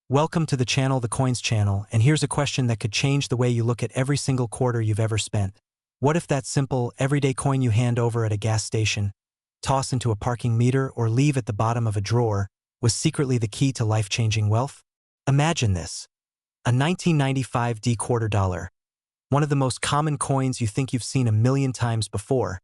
Welcome to the channel, the Coins channel, and here's a question that could change the way you look at every single quarter you've ever spent. What if that simple, everyday coin you hand over at a gas station, toss into a parking meter, or leave at the bottom of a drawer was secretly the key to life-changing wealth? Imagine this. A 1995 D quarter dollar. One of the most common coins you think you've seen a million times before,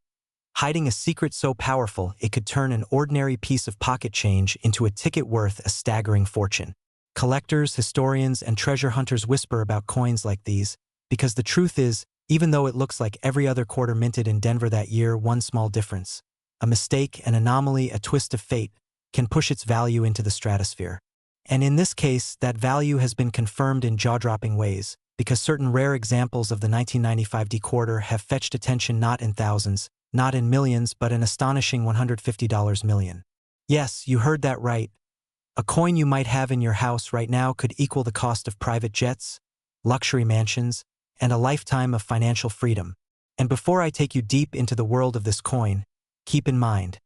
hiding a secret so powerful it could turn an ordinary piece of pocket change into a ticket worth a staggering fortune. Collectors, historians, and treasure hunters whisper about coins like these, because the truth is, even though it looks like every other quarter minted in Denver that year, one small difference, a mistake, an anomaly, a twist of fate, can push its value into the stratosphere. And in this case, that value has been confirmed in jaw-dropping ways, because certain rare examples of the 1995 D quarter have fetched attention not in thousands, not in millions, but an astonishing $150 million. Yes, you heard that right. A coin you might have in your house right now could equal the cost of private jets, luxury mansions, and a lifetime of financial freedom. And before I take you deep into the world of this coin, keep in mind,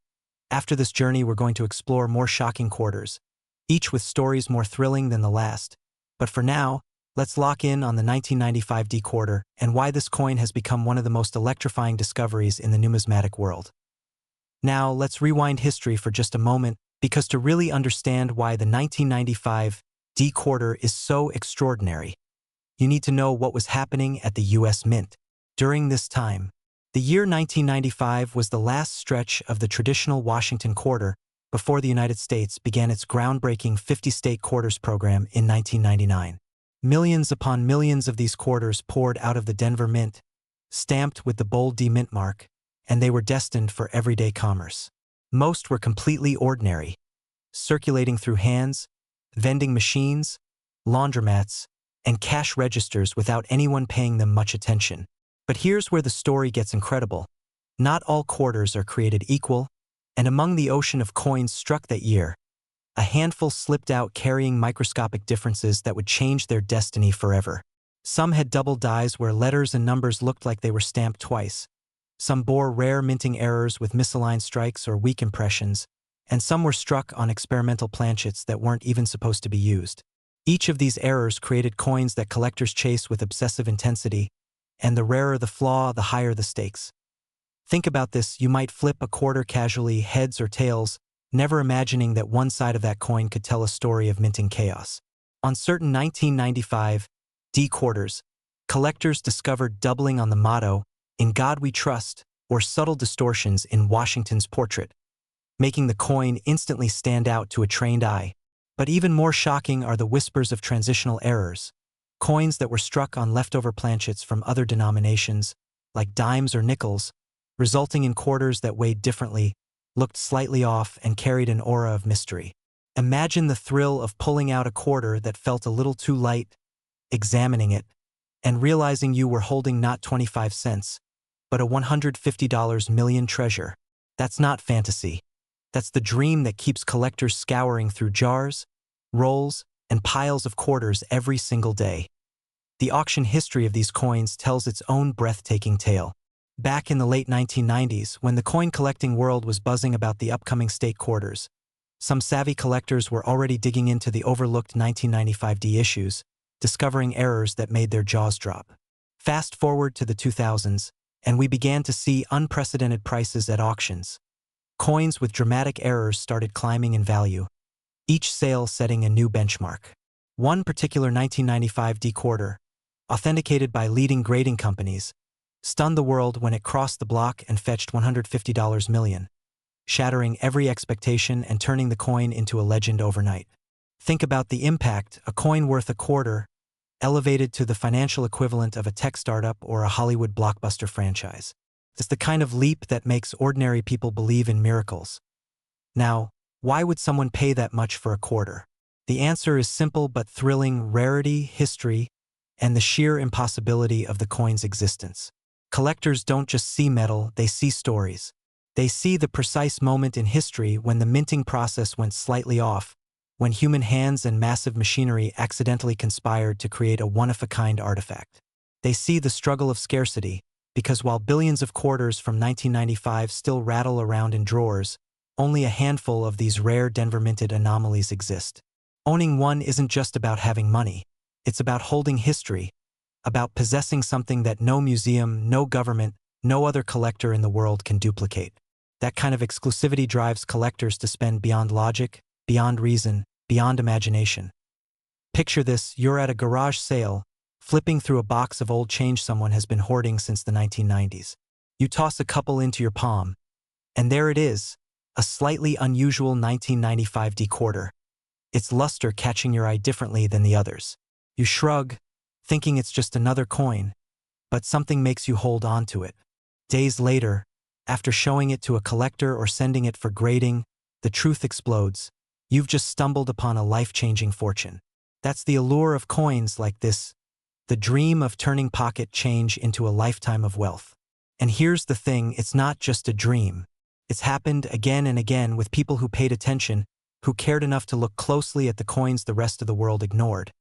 after this journey we're going to explore more shocking quarters, each with stories more thrilling than the last. But for now, let's lock in on the 1995 D quarter and why this coin has become one of the most electrifying discoveries in the numismatic world. Now, let's rewind history for just a moment, because to really understand why the 1995 D quarter is so extraordinary, you need to know what was happening at the U.S. Mint. During this time, the year 1995 was the last stretch of the traditional Washington quarter before the United States began its groundbreaking 50-state quarters program in 1999. Millions upon millions of these quarters poured out of the Denver Mint, stamped with the bold D Mint mark, and they were destined for everyday commerce. Most were completely ordinary, circulating through hands, vending machines, laundromats, and cash registers without anyone paying them much attention. But here's where the story gets incredible. Not all quarters are created equal, and among the ocean of coins struck that year, a handful slipped out carrying microscopic differences that would change their destiny forever. Some had double dies where letters and numbers looked like they were stamped twice. Some bore rare minting errors with misaligned strikes or weak impressions, and some were struck on experimental planchets that weren't even supposed to be used. Each of these errors created coins that collectors chase with obsessive intensity, and the rarer the flaw, the higher the stakes. Think about this: you might flip a quarter casually, heads or tails, never imagining that one side of that coin could tell a story of minting chaos. On certain 1995 D quarters, collectors discovered doubling on the motto, "In God We Trust," or subtle distortions in Washington's portrait, making the coin instantly stand out to a trained eye. But even more shocking are the whispers of transitional errors, coins that were struck on leftover planchets from other denominations, like dimes or nickels, resulting in quarters that weighed differently, looked slightly off, and carried an aura of mystery. Imagine the thrill of pulling out a quarter that felt a little too light, examining it, and realizing you were holding not 25 cents, but a $150 million treasure. That's not fantasy. That's the dream that keeps collectors scouring through jars, rolls, and piles of quarters every single day. The auction history of these coins tells its own breathtaking tale. Back in the late 1990s, when the coin collecting world was buzzing about the upcoming state quarters, some savvy collectors were already digging into the overlooked 1995 D issues, discovering errors that made their jaws drop. Fast forward to the 2000s, and we began to see unprecedented prices at auctions. Coins with dramatic errors started climbing in value, each sale setting a new benchmark. One particular 1995 D quarter, authenticated by leading grading companies, stunned the world when it crossed the block and fetched $150 million, shattering every expectation and turning the coin into a legend overnight. Think about the impact: a coin worth a quarter, elevated to the financial equivalent of a tech startup or a Hollywood blockbuster franchise. It's the kind of leap that makes ordinary people believe in miracles. Now, why would someone pay that much for a quarter? The answer is simple but thrilling: rarity, history, and the sheer impossibility of the coin's existence. Collectors don't just see metal, they see stories. They see the precise moment in history when the minting process went slightly off, when human hands and massive machinery accidentally conspired to create a one-of-a-kind artifact. They see the struggle of scarcity, because while billions of quarters from 1995 still rattle around in drawers, only a handful of these rare Denver minted anomalies exist. Owning one isn't just about having money. It's about holding history, about possessing something that no museum, no government, no other collector in the world can duplicate. That kind of exclusivity drives collectors to spend beyond logic, beyond reason, beyond imagination. Picture this: you're at a garage sale, flipping through a box of old change someone has been hoarding since the 1990s. You toss a couple into your palm, and there it is, a slightly unusual 1995 D-quarter. Its luster catching your eye differently than the others. You shrug, thinking it's just another coin, but something makes you hold on to it. Days later, after showing it to a collector or sending it for grading, the truth explodes. You've just stumbled upon a life-changing fortune. That's the allure of coins like this, the dream of turning pocket change into a lifetime of wealth. And here's the thing, it's not just a dream. It's happened again and again with people who paid attention, who cared enough to look closely at the coins the rest of the world ignored.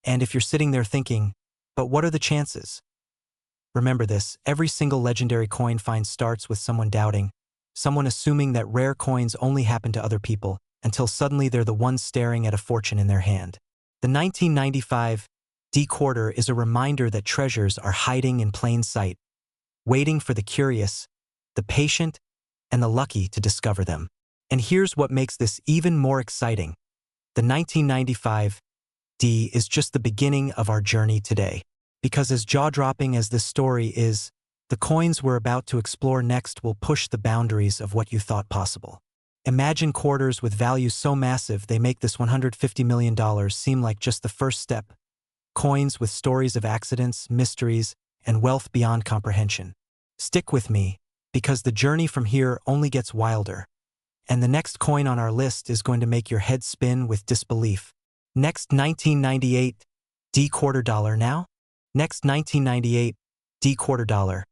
And if you're sitting there thinking, but what are the chances? Remember this: every single legendary coin find starts with someone doubting, someone assuming that rare coins only happen to other people, until suddenly they're the ones staring at a fortune in their hand. The 1995 D-quarter is a reminder that treasures are hiding in plain sight, waiting for the curious, the patient, and the lucky to discover them. And here's what makes this even more exciting. The 1995 D is just the beginning of our journey today. Because as jaw-dropping as this story is, the coins we're about to explore next will push the boundaries of what you thought possible. Imagine quarters with values so massive they make this $150 million seem like just the first step. Coins with stories of accidents, mysteries, and wealth beyond comprehension. Stick with me, because the journey from here only gets wilder. And the next coin on our list is going to make your head spin with disbelief. Next, 1998 D-quarter dollar now? Next, 1998 D-quarter dollar.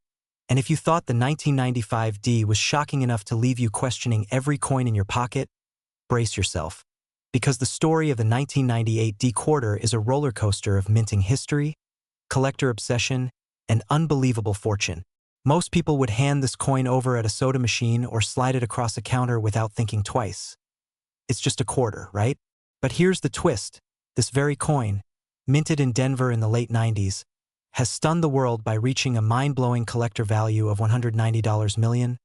And if you thought the 1995 D was shocking enough to leave you questioning every coin in your pocket, brace yourself. Because the story of the 1998 D-quarter is a roller coaster of minting history, collector obsession, and unbelievable fortune. Most people would hand this coin over at a soda machine or slide it across a counter without thinking twice. It's just a quarter, right? But here's the twist: this very coin, minted in Denver in the late 90s, has stunned the world by reaching a mind-blowing collector value of $190 million.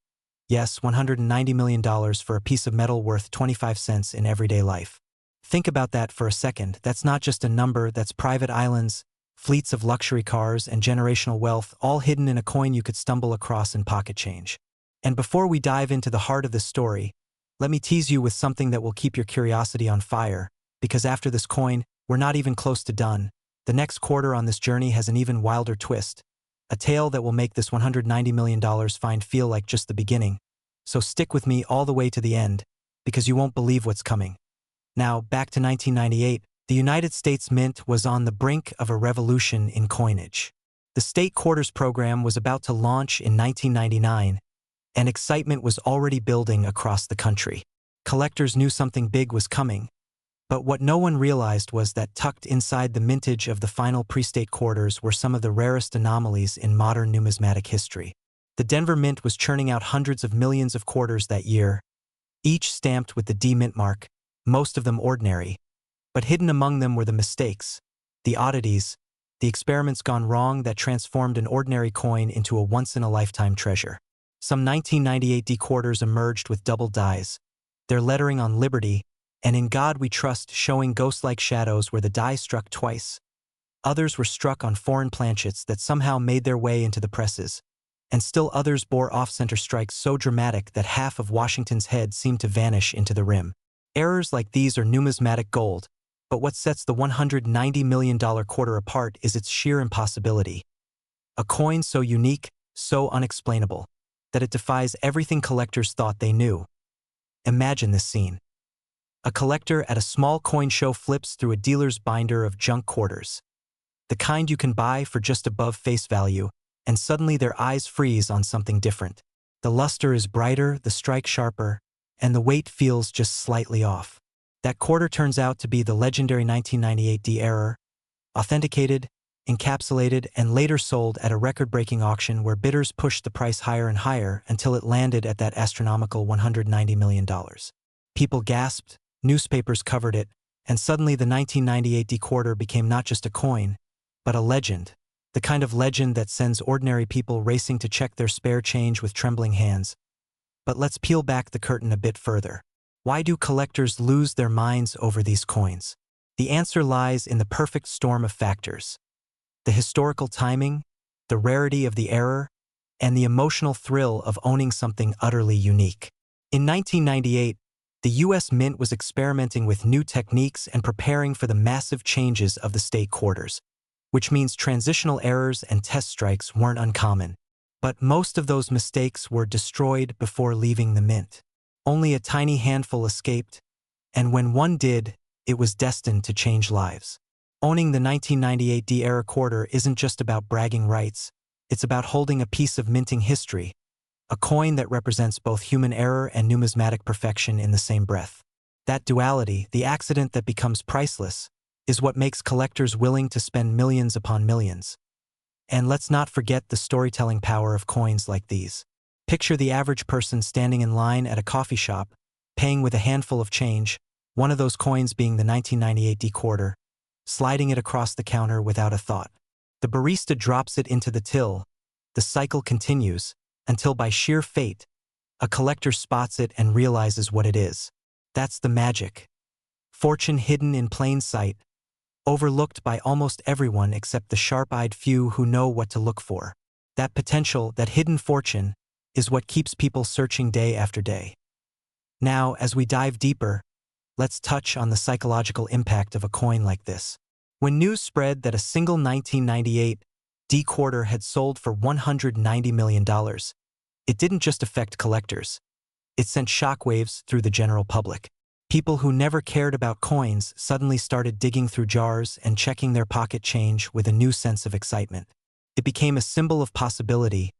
Yes, $190 million for a piece of metal worth 25 cents in everyday life. Think about that for a second. That's not just a number, that's private islands, fleets of luxury cars, and generational wealth, all hidden in a coin you could stumble across in pocket change. And before we dive into the heart of this story, let me tease you with something that will keep your curiosity on fire, because after this coin, we're not even close to done. The next quarter on this journey has an even wilder twist, a tale that will make this $190 million find feel like just the beginning. So stick with me all the way to the end, because you won't believe what's coming. Now, back to 1998, the United States Mint was on the brink of a revolution in coinage. The state quarters program was about to launch in 1999, and excitement was already building across the country. Collectors knew something big was coming, but what no one realized was that tucked inside the mintage of the final pre-state quarters were some of the rarest anomalies in modern numismatic history. The Denver Mint was churning out hundreds of millions of quarters that year, each stamped with the D Mint mark, most of them ordinary. But hidden among them were the mistakes, the oddities, the experiments gone wrong that transformed an ordinary coin into a once-in-a-lifetime treasure. Some 1998 D quarters emerged with double dies, their lettering on Liberty, and In God We Trust showing ghost-like shadows where the die struck twice. Others were struck on foreign planchets that somehow made their way into the presses, and still others bore off-center strikes so dramatic that half of Washington's head seemed to vanish into the rim. Errors like these are numismatic gold, but what sets the $190 million quarter apart is its sheer impossibility. A coin so unique, so unexplainable, that it defies everything collectors thought they knew. Imagine this scene. A collector at a small coin show flips through a dealer's binder of junk quarters, the kind you can buy for just above face value, and suddenly their eyes freeze on something different. The luster is brighter, the strike sharper, and the weight feels just slightly off. That quarter turns out to be the legendary 1998 D error, authenticated, encapsulated, and later sold at a record-breaking auction where bidders pushed the price higher and higher until it landed at that astronomical $190 million. People gasped, newspapers covered it, And suddenly the 1998 D-quarter became not just a coin, but a legend. The kind of legend that sends ordinary people racing to check their spare change with trembling hands. But let's peel back the curtain a bit further. Why do collectors lose their minds over these coins? The answer lies in the perfect storm of factors. The historical timing, the rarity of the error, and the emotional thrill of owning something utterly unique. In 1998, the U.S. Mint was experimenting with new techniques and preparing for the massive changes of the state quarters, which means transitional errors and test strikes weren't uncommon. But most of those mistakes were destroyed before leaving the mint. Only a tiny handful escaped, and when one did, it was destined to change lives. Owning the 1998 D-era quarter isn't just about bragging rights, it's about holding a piece of minting history, a coin that represents both human error and numismatic perfection in the same breath. That duality, the accident that becomes priceless, is what makes collectors willing to spend millions upon millions. And let's not forget the storytelling power of coins like these. Picture the average person standing in line at a coffee shop, paying with a handful of change, one of those coins being the 1998 D-quarter, sliding it across the counter without a thought. The barista drops it into the till. The cycle continues, until by sheer fate, a collector spots it and realizes what it is. That's the magic. Fortune hidden in plain sight, overlooked by almost everyone except the sharp-eyed few who know what to look for. That potential, that hidden fortune, is what keeps people searching day after day. Now, as we dive deeper, let's touch on the psychological impact of a coin like this. When news spread that a single 1998 D-quarter had sold for $190 million, it didn't just affect collectors. It sent shockwaves through the general public. People who never cared about coins suddenly started digging through jars and checking their pocket change with a new sense of excitement. It became a symbol of possibility,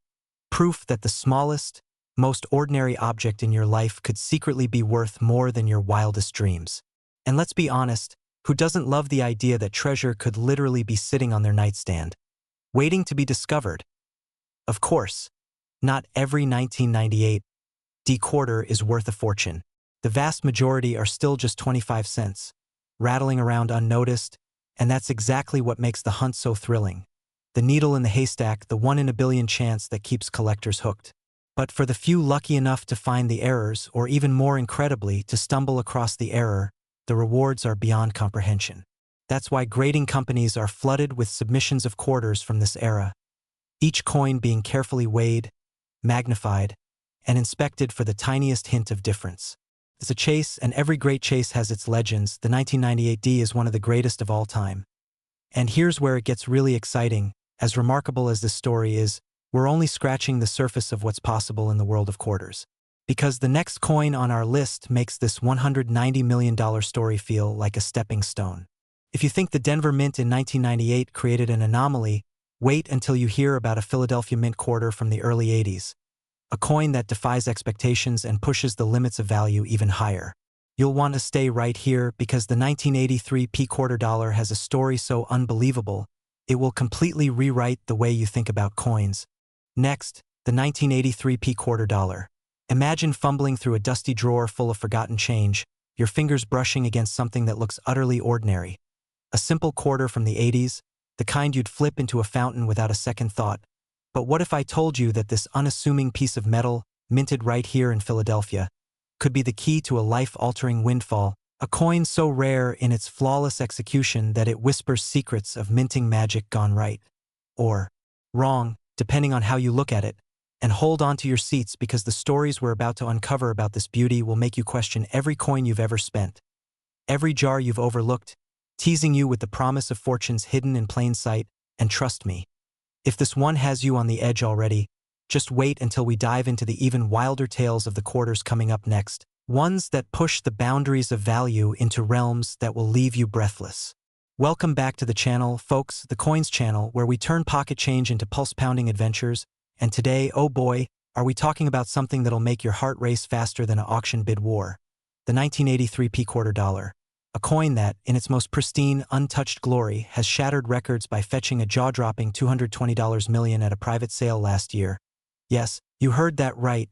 proof that the smallest, most ordinary object in your life could secretly be worth more than your wildest dreams. And let's be honest, who doesn't love the idea that treasure could literally be sitting on their nightstand, waiting to be discovered? Of course, not every 1998 D-quarter is worth a fortune. The vast majority are still just 25 cents, rattling around unnoticed, and that's exactly what makes the hunt so thrilling. The needle in the haystack, the 1 in a billion chance that keeps collectors hooked. But for the few lucky enough to find the errors, or even more incredibly, to stumble across the error, the rewards are beyond comprehension. That's why grading companies are flooded with submissions of quarters from this era, each coin being carefully weighed, magnified, and inspected for the tiniest hint of difference. It's a chase, and every great chase has its legends. The 1998 D is one of the greatest of all time. And here's where it gets really exciting. As remarkable as this story is, we're only scratching the surface of what's possible in the world of quarters. Because the next coin on our list makes this $190 million story feel like a stepping stone. If you think the Denver Mint in 1998 created an anomaly, wait until you hear about a Philadelphia Mint quarter from the early 80s. A coin that defies expectations and pushes the limits of value even higher. You'll want to stay right here because the 1983 P-quarter dollar has a story so unbelievable, it will completely rewrite the way you think about coins. Next, the 1983 P-quarter dollar. Imagine fumbling through a dusty drawer full of forgotten change, your fingers brushing against something that looks utterly ordinary. A simple quarter from the 80s, the kind you'd flip into a fountain without a second thought. But what if I told you that this unassuming piece of metal, minted right here in Philadelphia, could be the key to a life-altering windfall, a coin so rare in its flawless execution that it whispers secrets of minting magic gone right, or wrong, depending on how you look at it, and hold on to your seats because the stories we're about to uncover about this beauty will make you question every coin you've ever spent, every jar you've overlooked, teasing you with the promise of fortunes hidden in plain sight, and trust me, if this one has you on the edge already, just wait until we dive into the even wilder tales of the quarters coming up next, ones that push the boundaries of value into realms that will leave you breathless. Welcome back to the channel, folks, the Coins channel, where we turn pocket change into pulse-pounding adventures, and today, oh boy, are we talking about something that'll make your heart race faster than an auction bid war. The 1983 P-quarter dollar. A coin that, in its most pristine, untouched glory, has shattered records by fetching a jaw-dropping $220 million at a private sale last year. Yes, you heard that right.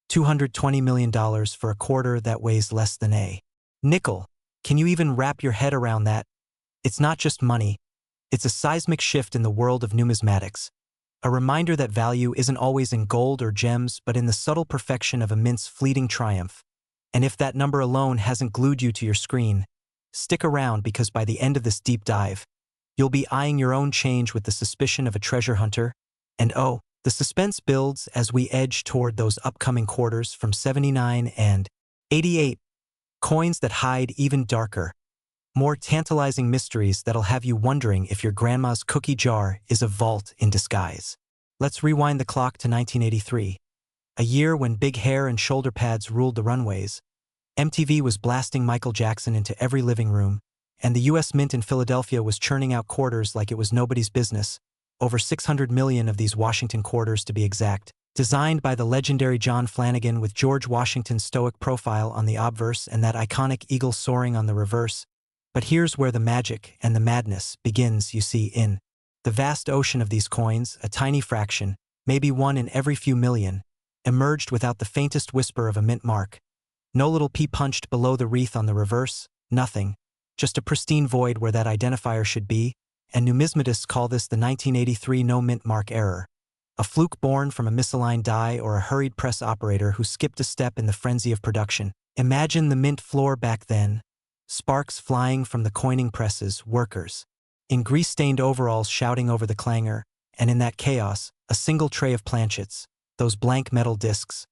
$220 million for a quarter that weighs less than a nickel. Can you even wrap your head around that? It's not just money. It's a seismic shift in the world of numismatics. A reminder that value isn't always in gold or gems, but in the subtle perfection of a mint's fleeting triumph. And if that number alone hasn't glued you to your screen, stick around, because by the end of this deep dive, you'll be eyeing your own change with the suspicion of a treasure hunter. And oh, the suspense builds as we edge toward those upcoming quarters from 79 and 88, coins that hide even darker, more tantalizing mysteries that'll have you wondering if your grandma's cookie jar is a vault in disguise. Let's rewind the clock to 1983, a year when big hair and shoulder pads ruled the runways. MTV was blasting Michael Jackson into every living room, and the US Mint in Philadelphia was churning out quarters like it was nobody's business, over 600 million of these Washington quarters to be exact, designed by the legendary John Flanagan with George Washington's stoic profile on the obverse and that iconic eagle soaring on the reverse. But here's where the magic and the madness begins, you see, in the vast ocean of these coins, a tiny fraction, maybe one in every few million, emerged without the faintest whisper of a mint mark. No little P punched below the wreath on the reverse, nothing. Just a pristine void where that identifier should be, and numismatists call this the 1983 no mint mark error. A fluke born from a misaligned die or a hurried press operator who skipped a step in the frenzy of production. Imagine the mint floor back then. Sparks flying from the coining presses, workers in grease-stained overalls shouting over the clangor, and in that chaos, a single tray of planchets, those blank metal discs,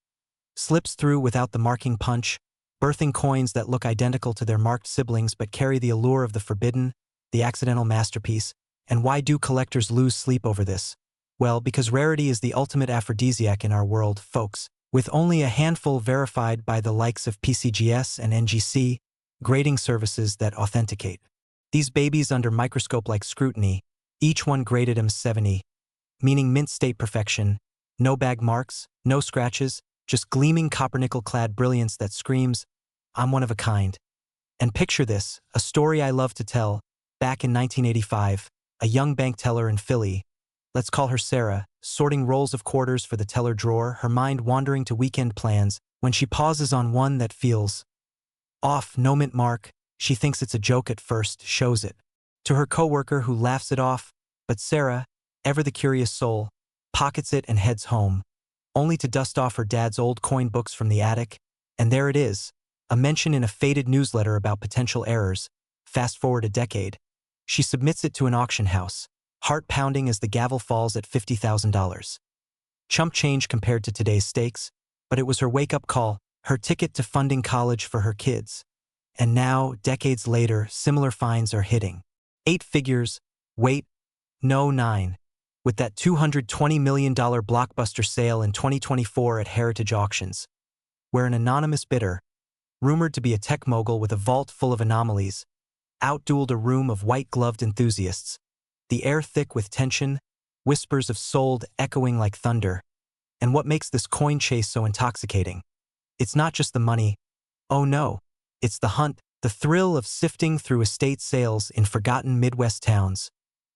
slips through without the marking punch, birthing coins that look identical to their marked siblings but carry the allure of the forbidden, the accidental masterpiece. And why do collectors lose sleep over this? Well, because rarity is the ultimate aphrodisiac in our world, folks, with only a handful verified by the likes of PCGS and NGC, grading services that authenticate these babies under microscope-like scrutiny, each one graded M70, meaning mint state perfection, no bag marks, no scratches, just gleaming copper-nickel-clad brilliance that screams, I'm one of a kind. And picture this, a story I love to tell. Back in 1985, a young bank teller in Philly, let's call her Sarah, sorting rolls of quarters for the teller drawer, her mind wandering to weekend plans, when she pauses on one that feels off. No mint mark. She thinks it's a joke at first, shows it to her coworker who laughs it off, but Sarah, ever the curious soul, pockets it and heads home, only to dust off her dad's old coin books from the attic, and there it is, a mention in a faded newsletter about potential errors. Fast forward a decade. She submits it to an auction house, heart pounding as the gavel falls at $50,000. Chump change compared to today's stakes, but it was her wake-up call, her ticket to funding college for her kids. And now, decades later, similar finds are hitting 8 figures, wait, no 9, with that $220 million blockbuster sale in 2024 at Heritage Auctions, where an anonymous bidder, rumored to be a tech mogul with a vault full of anomalies, outdueled a room of white-gloved enthusiasts, the air thick with tension, whispers of sold echoing like thunder. And what makes this coin chase so intoxicating? It's not just the money. Oh no, it's the hunt, the thrill of sifting through estate sales in forgotten Midwest towns,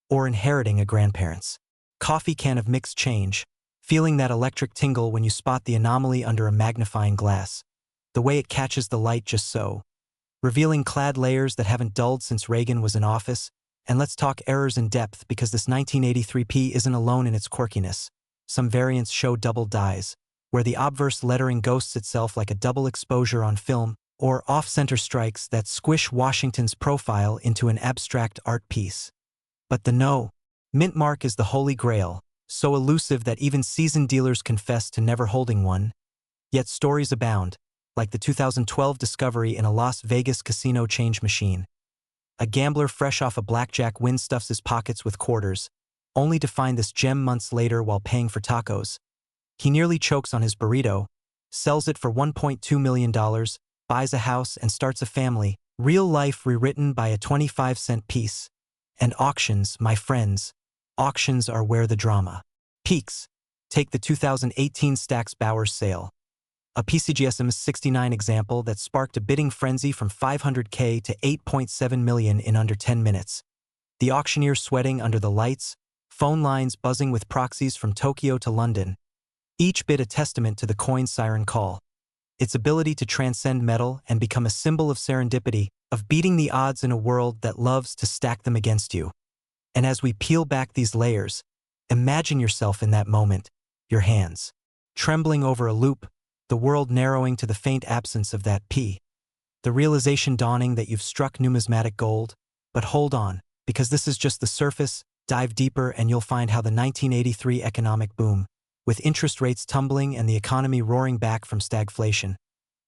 or inheriting a grandparent's coffee can of mixed change, feeling that electric tingle when you spot the anomaly under a magnifying glass, the way it catches the light just so, revealing clad layers that haven't dulled since Reagan was in office. And let's talk errors in depth, because this 1983P isn't alone in its quirkiness. Some variants show double dies, where the obverse lettering ghosts itself like a double exposure on film, or off-center strikes that squish Washington's profile into an abstract art piece. But the no mint mark is the holy grail, so elusive that even seasoned dealers confess to never holding one. Yet stories abound, like the 2012 discovery in a Las Vegas casino change machine. A gambler fresh off a blackjack win stuffs his pockets with quarters, only to find this gem months later while paying for tacos. He nearly chokes on his burrito, sells it for $1.2 million, buys a house and starts a family, real life rewritten by a 25-cent piece. And auctions, my friends, auctions are where the drama peaks. Take the 2018 Stack's Bowers sale, a PCGSM 69 example that sparked a bidding frenzy from $500K to $8.7 million in under 10 minutes. The auctioneer sweating under the lights, phone lines buzzing with proxies from Tokyo to London, each bid a testament to the coin's siren call, its ability to transcend metal and become a symbol of serendipity. of beating the odds in a world that loves to stack them against you. And as we peel back these layers, imagine yourself in that moment, your hands trembling over a loop, the world narrowing to the faint absence of that P. The realization dawning that you've struck numismatic gold. But hold on, because this is just the surface. Dive deeper and you'll find how the 1983 economic boom, with interest rates tumbling and the economy roaring back from stagflation,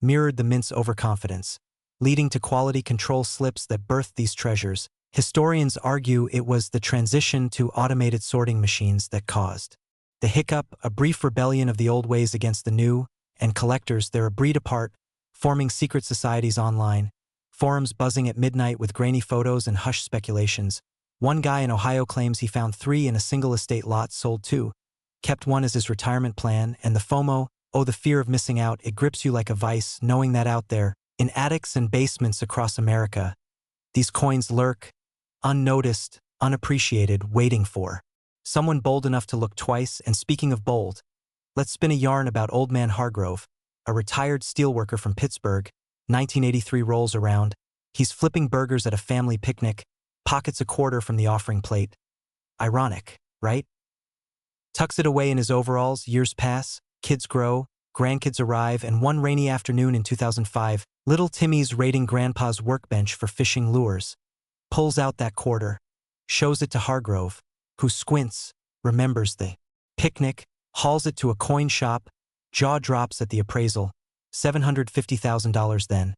mirrored the mint's overconfidence, leading to quality control slips that birthed these treasures. Historians argue it was the transition to automated sorting machines that caused the hiccup, a brief rebellion of the old ways against the new, and collectors, they're a breed apart, forming secret societies online, forums buzzing at midnight with grainy photos and hushed speculations. One guy in Ohio claims he found 3 in a single estate lot, sold 2, kept 1 as his retirement plan, and the FOMO, oh the fear of missing out, it grips you like a vice, knowing that out there, in attics and basements across America, these coins lurk, unnoticed, unappreciated, waiting for someone bold enough to look twice. And speaking of bold, let's spin a yarn about Old Man Hargrove, a retired steelworker from Pittsburgh. 1983 rolls around, he's flipping burgers at a family picnic, pockets a quarter from the offering plate. Ironic, right? Tucks it away in his overalls, years pass, kids grow, grandkids arrive, and one rainy afternoon in 2005, little Timmy's raiding Grandpa's workbench for fishing lures. Pulls out that quarter, shows it to Hargrove, who squints, remembers the picnic, hauls it to a coin shop, jaw drops at the appraisal, $750,000 then.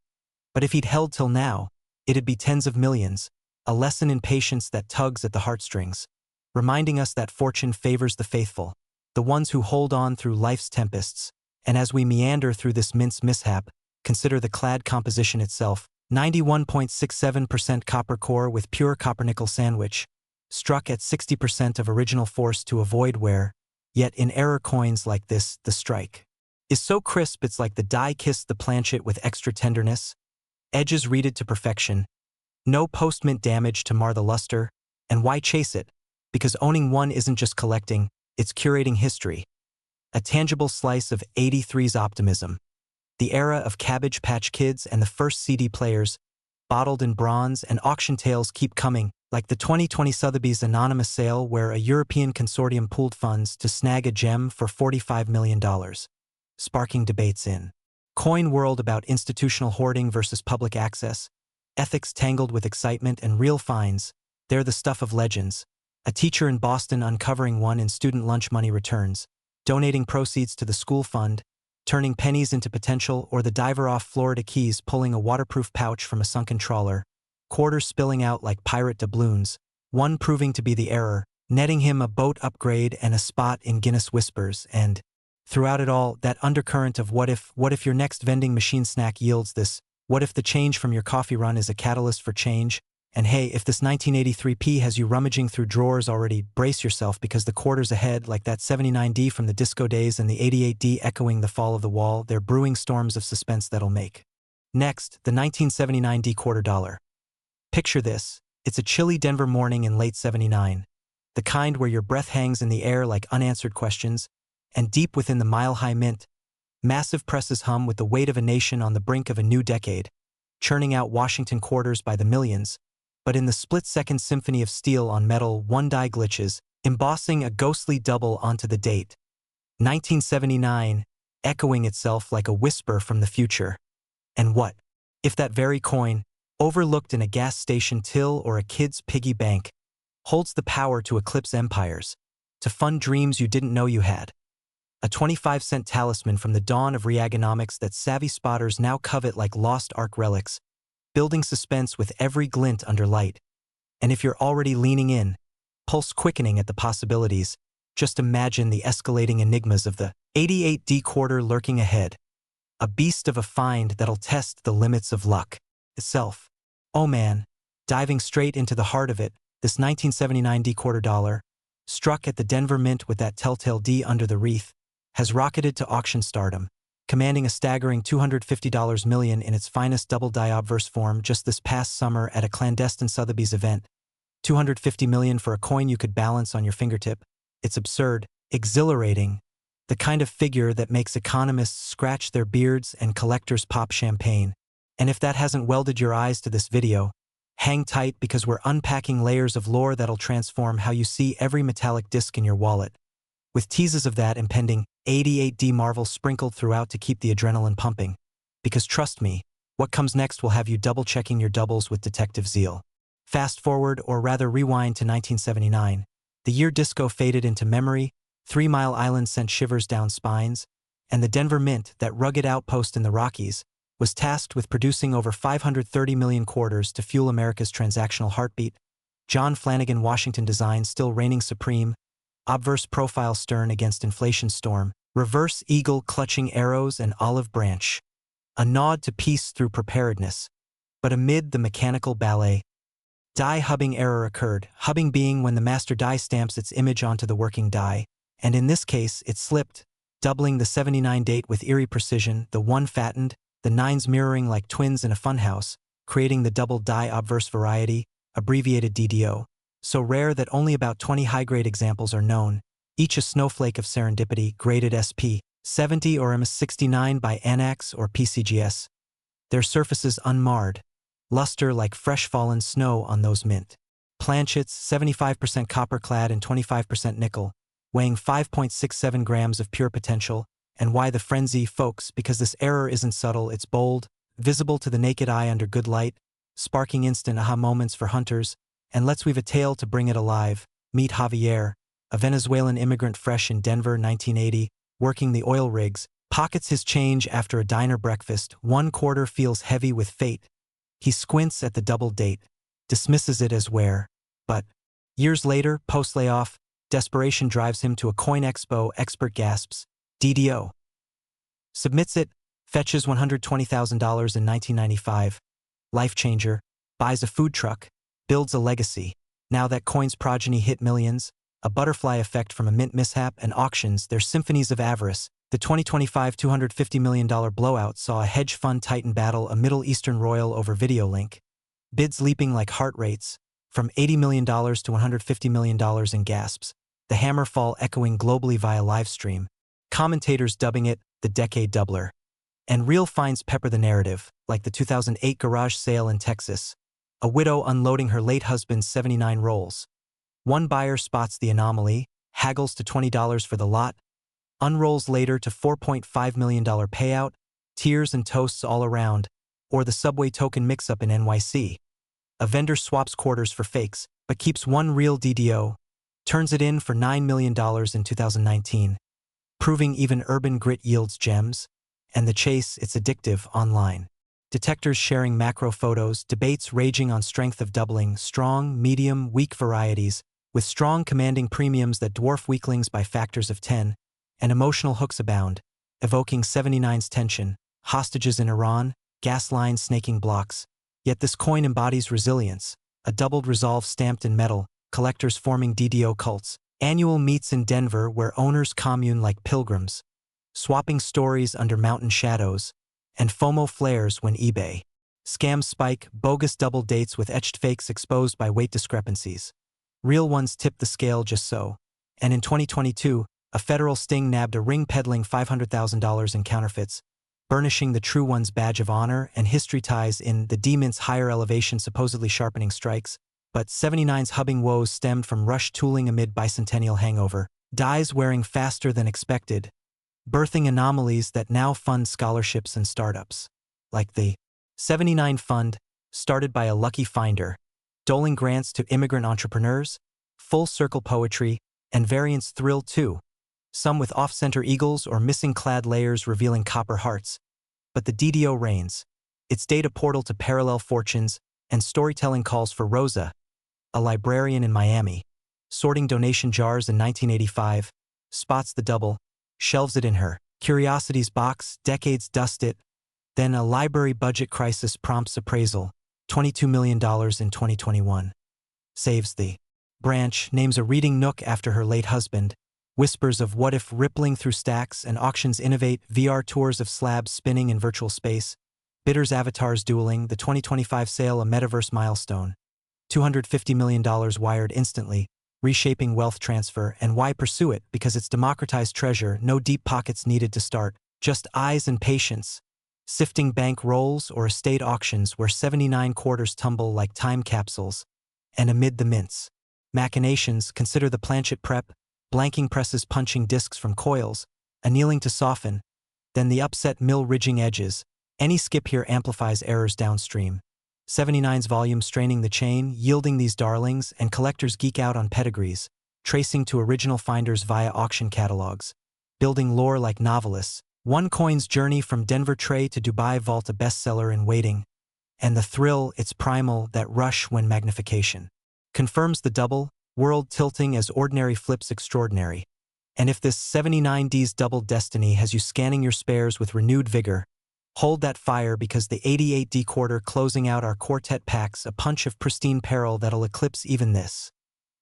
But if he'd held till now, it'd be tens of millions, a lesson in patience that tugs at the heartstrings, reminding us that fortune favors the faithful, the ones who hold on through life's tempests. And as we meander through this mint's mishap, consider the clad composition itself, 91.67% copper core with pure copper-nickel sandwich, struck at 60% of original force to avoid wear, yet in error coins like this, the strike is so crisp it's like the die kissed the planchet with extra tenderness, edges reeded to perfection, no post-mint damage to mar the luster, and why chase it? Because owning one isn't just collecting, it's curating history. A tangible slice of 83's optimism. The era of Cabbage Patch Kids and the first CD players, bottled in bronze, and auction tales keep coming, like the 2020 Sotheby's anonymous sale where a European consortium pooled funds to snag a gem for $45 million, sparking debates in coin world about institutional hoarding versus public access, ethics tangled with excitement, and real finds. They're the stuff of legends. A teacher in Boston uncovering one in student lunch money returns, donating proceeds to the school fund, turning pennies into potential, or the diver off Florida Keys pulling a waterproof pouch from a sunken trawler, quarters spilling out like pirate doubloons, one proving to be the error, netting him a boat upgrade and a spot in Guinness Whispers. And throughout it all, that undercurrent of what if your next vending machine snack yields this, what if the change from your coffee run is a catalyst for change, and hey, if this 1983p has you rummaging through drawers already, brace yourself because the quarter's ahead, like that 79D from the disco days and the 88D echoing the fall of the wall. They're brewing storms of suspense that'll make. Next, the 1979D quarter dollar. Picture this, it's a chilly Denver morning in late '79, the kind where your breath hangs in the air like unanswered questions, and deep within the mile-high mint, massive presses hum with the weight of a nation on the brink of a new decade, churning out Washington quarters by the millions. But in the split-second symphony of steel on metal, one die glitches, embossing a ghostly double onto the date. 1979, echoing itself like a whisper from the future. And what if that very coin, overlooked in a gas station till or a kid's piggy bank, holds the power to eclipse empires, to fund dreams you didn't know you had? A 25-cent talisman from the dawn of reaganomics that savvy spotters now covet like lost ark relics, building suspense with every glint under light. And if you're already leaning in, pulse quickening at the possibilities, just imagine the escalating enigmas of the 88D quarter lurking ahead. A beast of a find that'll test the limits of luck itself. Oh man, diving straight into the heart of it, this 1979D quarter dollar, struck at the Denver Mint with that telltale D under the wreath, has rocketed to auction stardom, commanding a staggering $250 million in its finest double-die obverse form just this past summer at a clandestine Sotheby's event. $250 million for a coin you could balance on your fingertip. It's absurd, exhilarating, the kind of figure that makes economists scratch their beards and collectors pop champagne. And if that hasn't welded your eyes to this video, hang tight because we're unpacking layers of lore that'll transform how you see every metallic disc in your wallet, with teases of that impending 88D Marvel sprinkled throughout to keep the adrenaline pumping. Because trust me, what comes next will have you double-checking your doubles with detective zeal. Fast forward, or rather rewind, to 1979. The year disco faded into memory, 3 Mile Island sent shivers down spines, and the Denver Mint, that rugged outpost in the Rockies, was tasked with producing over 530 million quarters to fuel America's transactional heartbeat. John Flanagan Washington design still reigning supreme, obverse profile stern against inflation storm, reverse eagle clutching arrows and olive branch. A nod to peace through preparedness. But amid the mechanical ballet, die hubbing error occurred, hubbing being when the master die stamps its image onto the working die, and in this case it slipped, doubling the 79 date with eerie precision, the 1 fattened, the 9s mirroring like twins in a funhouse, creating the double die obverse variety, abbreviated DDO, so rare that only about 20 high-grade examples are known, each a snowflake of serendipity, graded SP 70 or MS 69 by Anax or PCGS. Their surfaces unmarred, luster like fresh fallen snow on those mint. Planchets, 75% copper-clad and 25% nickel, weighing 5.67 grams of pure potential. And why the frenzy, folks? Because this error isn't subtle, it's bold, visible to the naked eye under good light, sparking instant aha moments for hunters. And let's weave a tale to bring it alive. Meet Javier, a Venezuelan immigrant fresh in Denver, 1980, working the oil rigs, pockets his change after a diner breakfast. 1 quarter feels heavy with fate. He squints at the double date, dismisses it as wear. But years later, post-layoff, desperation drives him to a coin expo. Expert gasps, DDO. Submits it, fetches $120,000 in 1995. Life changer, buys a food truck, builds a legacy. Now that coin's progeny hit millions, a butterfly effect from a mint mishap, and auctions, their symphonies of avarice. The 2025 $250 million blowout saw a hedge fund titan battle a Middle Eastern royal over video link. Bids leaping like heart rates, from $80 million to $150 million in gasps. The hammer fall echoing globally via livestream. Commentators dubbing it the decade doubler. And real finds pepper the narrative, like the 2008 garage sale in Texas. A widow unloading her late husband's 79 rolls. One buyer spots the anomaly, haggles to $20 for the lot, unrolls later to $4.5 million payout, tears and toasts all around, or the subway token mix-up in NYC. A vendor swaps quarters for fakes, but keeps one real DDO, turns it in for $9 million in 2019, proving even urban grit yields gems, and the chase, it's addictive online. Detectors sharing macro photos, debates raging on strength of doubling, strong, medium, weak varieties, with strong commanding premiums that dwarf weaklings by factors of 10, and emotional hooks abound, evoking 79's tension, hostages in Iran, gas lines snaking blocks. Yet this coin embodies resilience, a doubled resolve stamped in metal, collectors forming DDO cults, annual meets in Denver where owners commune like pilgrims, swapping stories under mountain shadows, and FOMO flares when eBay scams spike, bogus double dates with etched fakes exposed by weight discrepancies. Real ones tip the scale just so. And in 2022, a federal sting nabbed a ring peddling $500,000 in counterfeits, burnishing the true one's badge of honor, and history ties in the D-Mint's higher elevation supposedly sharpening strikes. But 79's hubbing woes stemmed from rush tooling amid bicentennial hangover, dies wearing faster than expected, birthing anomalies that now fund scholarships and startups. Like the 79 Fund, started by a lucky finder, doling grants to immigrant entrepreneurs, full circle poetry, and variants thrill too, some with off-center eagles or missing clad layers revealing copper hearts. But the DDO reigns, its data portal to parallel fortunes, and storytelling calls for Rosa, a librarian in Miami, sorting donation jars in 1985, spots the double, shelves it in her curiosities box, decades dust it, then a library budget crisis prompts appraisal, $22 million in 2021. Saves the branch, names a reading nook after her late husband, whispers of what if rippling through stacks, and auctions innovate, VR tours of slabs spinning in virtual space, bidders avatars dueling, the 2025 sale a metaverse milestone, $250 million wired instantly, reshaping wealth transfer. And why pursue it? Because it's democratized treasure, no deep pockets needed to start, just eyes and patience. sifting bank rolls or estate auctions where 79 quarters tumble like time capsules. And amid the mints, machinations, consider the planchet prep, blanking presses punching discs from coils, annealing to soften, then the upset mill ridging edges. Any skip here amplifies errors downstream. 79's volume straining the chain, yielding these darlings, and collectors geek out on pedigrees, tracing to original finders via auction catalogs, building lore like novelists. One coin's journey from Denver tray to Dubai vault, a bestseller in waiting. And the thrill, it's primal, that rush when magnification confirms the double, world tilting as ordinary flips extraordinary. And if this 79D's double destiny has you scanning your spares with renewed vigor, hold that fire, because the 88D quarter closing out our quartet packs a punch of pristine peril that'll eclipse even this.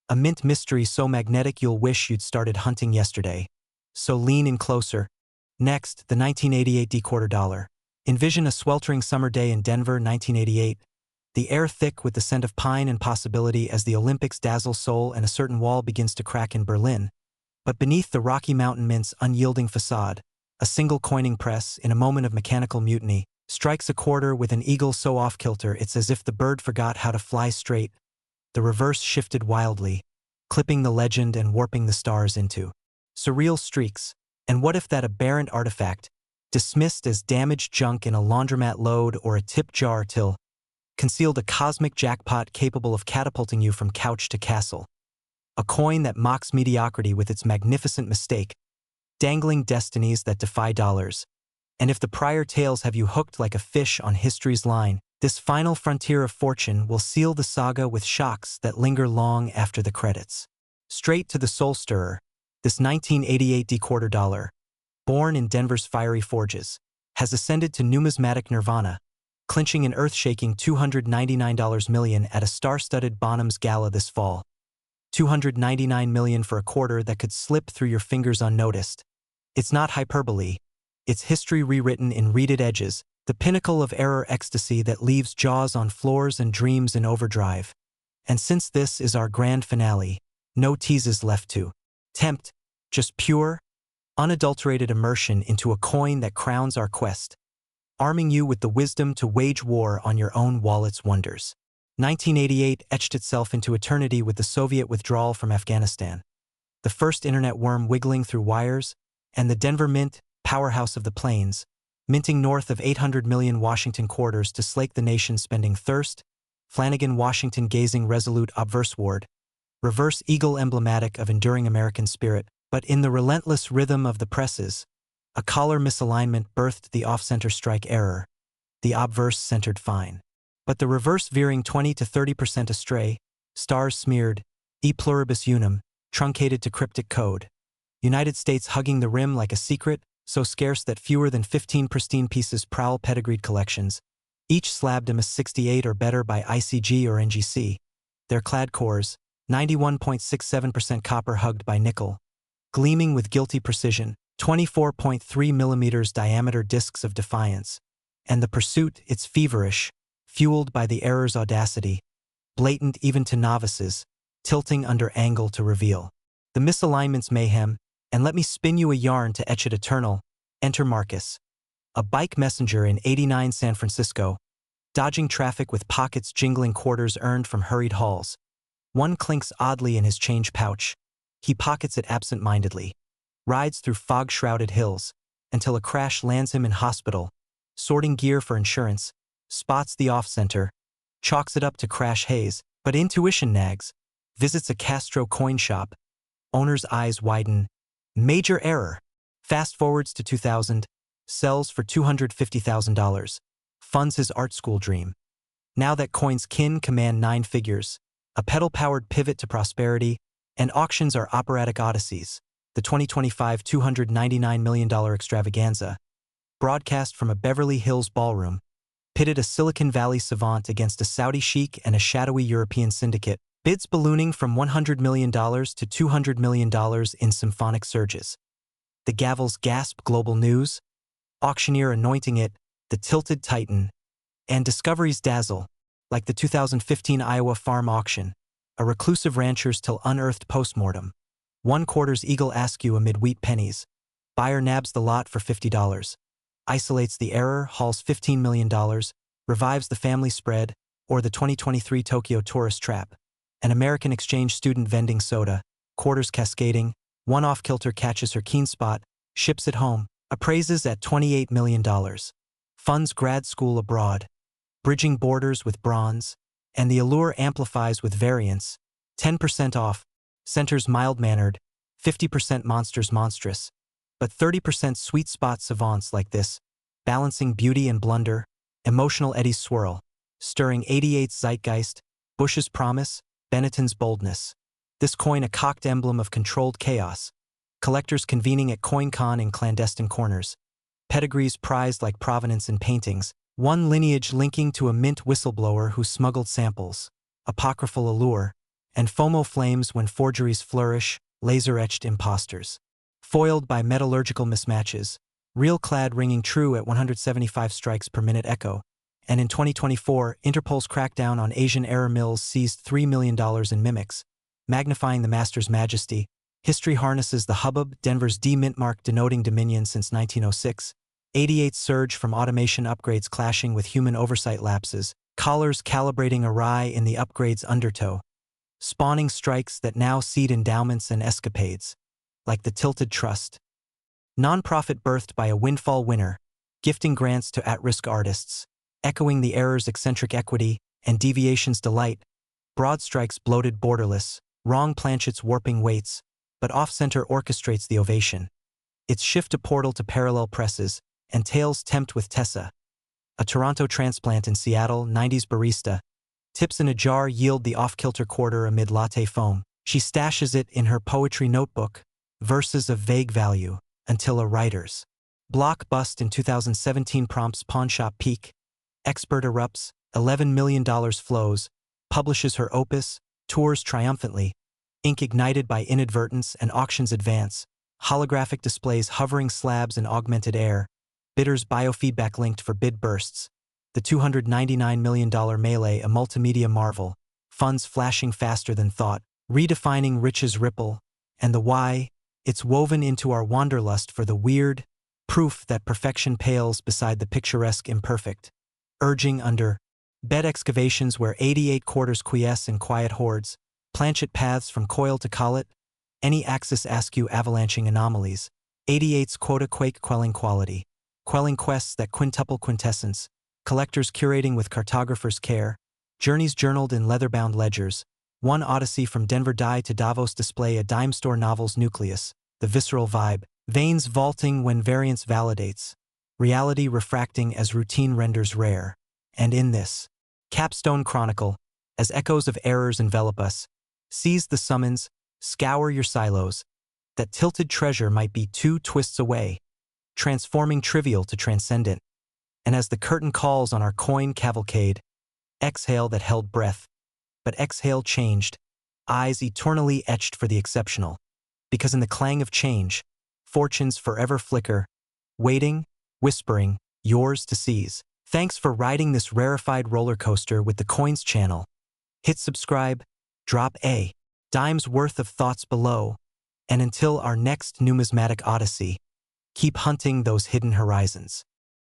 A mint mystery so magnetic you'll wish you'd started hunting yesterday. So lean in closer. Next, the 1988D quarter dollar. Envision a sweltering summer day in Denver, 1988. The air thick with the scent of pine and possibility as the Olympics dazzle soul and a certain wall begins to crack in Berlin. But beneath the Rocky Mountain Mint's unyielding facade, a single coining press, in a moment of mechanical mutiny, strikes a quarter with an eagle so off-kilter it's as if the bird forgot how to fly straight. The reverse shifted wildly, clipping the legend and warping the stars into surreal streaks. And what if that aberrant artifact, dismissed as damaged junk in a laundromat load or a tip jar till, concealed a cosmic jackpot capable of catapulting you from couch to castle? A coin that mocks mediocrity with its magnificent mistake, dangling destinies that defy dollars. And if the prior tales have you hooked like a fish on history's line, this final frontier of fortune will seal the saga with shocks that linger long after the credits. Straight to the soul stirrer, this 1988D quarter dollar, born in Denver's fiery forges, has ascended to numismatic nirvana, clinching an earth-shaking $299 million at a star-studded Bonhams Gala this fall. $299 million for a quarter that could slip through your fingers unnoticed. It's not hyperbole. It's history rewritten in reeded edges, the pinnacle of error ecstasy that leaves jaws on floors and dreams in overdrive. And since this is our grand finale, no teases left to tempt, just pure, unadulterated immersion into a coin that crowns our quest, arming you with the wisdom to wage war on your own wallet's wonders. 1988 etched itself into eternity with the Soviet withdrawal from Afghanistan, the first internet worm wiggling through wires, and the Denver Mint, powerhouse of the plains, minting north of 800 million Washington quarters to slake the nation's spending thirst. Flanagan Washington gazing resolute obverse ward, reverse eagle emblematic of enduring American spirit, but in the relentless rhythm of the presses, a collar misalignment birthed the off-center strike error, the obverse centered fine. But the reverse veering 20 to 30% astray, stars smeared, e pluribus unum, truncated to cryptic code. United States hugging the rim like a secret, so scarce that fewer than 15 pristine pieces prowl pedigreed collections, each slabbed MS 68 or better by ICG or NGC. Their clad cores, 91.67% copper hugged by nickel, gleaming with guilty precision, 24.3 millimeters diameter discs of defiance. And the pursuit, it's feverish, fueled by the error's audacity, blatant even to novices, tilting under angle to reveal the misalignment's mayhem. And let me spin you a yarn to etch it eternal. Enter Marcus, a bike messenger in '89 San Francisco, dodging traffic with pockets jingling quarters earned from hurried hauls. One clinks oddly in his change pouch. He pockets it absent-mindedly, rides through fog-shrouded hills, until a crash lands him in hospital, sorting gear for insurance, spots the off-center, chalks it up to crash haze, but intuition nags, visits a Castro coin shop, owner's eyes widen. Major error. Fast forwards to 2000, sells for $250,000, funds his art school dream. Now that coin's kin command 9 figures, a pedal-powered pivot to prosperity, and auctions are operatic odysseys. The 2025 $299 million extravaganza, broadcast from a Beverly Hills ballroom, pitted a Silicon Valley savant against a Saudi sheik and a shadowy European syndicate, bids ballooning from $100 million to $200 million in symphonic surges. The gavel's gasp global news, auctioneer anointing it, the tilted titan, and discoveries dazzle, like the 2015 Iowa farm auction, a reclusive rancher's till unearthed postmortem. 1/4 eagle askew amid wheat pennies. Buyer nabs the lot for $50. isolates the error, hauls $15 million, revives the family spread, or the 2023 Tokyo tourist trap. An American exchange student vending soda, quarters cascading, one off-kilter catches her keen spot, ships it home, appraises at $28 million. Funds grad school abroad, bridging borders with bronze, and the allure amplifies with variance, 10% off, centers mild-mannered, 50% monsters monstrous, but 30% sweet spot savants like this, balancing beauty and blunder, emotional eddies swirl, stirring 88's zeitgeist, Bush's promise, Benetton's boldness. This coin a cocked emblem of controlled chaos, collectors convening at CoinCon in clandestine corners, pedigrees prized like provenance in paintings, one lineage linking to a mint whistleblower who smuggled samples, apocryphal allure, and FOMO flames when forgeries flourish, laser-etched imposters. Foiled by metallurgical mismatches, real clad ringing true at 175 strikes per minute echo, and in 2024, Interpol's crackdown on Asian error mills seized $3 million in mimics, magnifying the master's majesty. History harnesses the hubbub, Denver's D-mint mark denoting dominion since 1906, 88's surge from automation upgrades clashing with human oversight lapses, collars calibrating awry in the upgrade's undertow, spawning strikes that now seed endowments and escapades, like the Tilted Trust. Nonprofit birthed by a windfall winner, gifting grants to at-risk artists, echoing the error's eccentric equity and deviation's delight, broad strikes bloated borderless, wrong planchets warping weights, but off-center orchestrates the ovation. Its shift to portal to parallel presses, and tails tempt with Tessa. A Toronto transplant in Seattle, 90s barista. Tips in a jar yield the off-kilter quarter amid latte foam. She stashes it in her poetry notebook, verses of vague value, until a writer's block bust in 2017 prompts pawnshop peak. Expert erupts, $11 million flows, publishes her opus, tours triumphantly, ink ignited by inadvertence and auctions advance, holographic displays hovering slabs in augmented air, bidders biofeedback linked for bid bursts, the $299 million melee a multimedia marvel, funds flashing faster than thought, redefining riches ripple, and the why, it's woven into our wanderlust for the weird, proof that perfection pales beside the picturesque imperfect, urging under bed excavations where 88 quarters quiesce in quiet hordes, planchet paths from coil to collet, any axis askew avalanching anomalies, 88's quota quake quelling quality, quelling quests that quintuple quintessence, collectors curating with cartographers' care, journeys journaled in leather-bound ledgers, one odyssey from Denver Dye to Davos display a dime store novel's nucleus, the visceral vibe, veins vaulting when variance validates, reality refracting as routine renders rare. And in this capstone chronicle, as echoes of errors envelop us, seize the summons, scour your silos, that tilted treasure might be 2 twists away, transforming trivial to transcendent. And as the curtain calls on our coin cavalcade, exhale that held breath, but exhale changed, eyes eternally etched for the exceptional, because in the clang of change, fortunes forever flicker, waiting, whispering, yours to seize. Thanks for riding this rarefied roller coaster with the Coins channel. Hit subscribe, drop a dime's worth of thoughts below, and until our next numismatic odyssey, keep hunting those hidden horizons.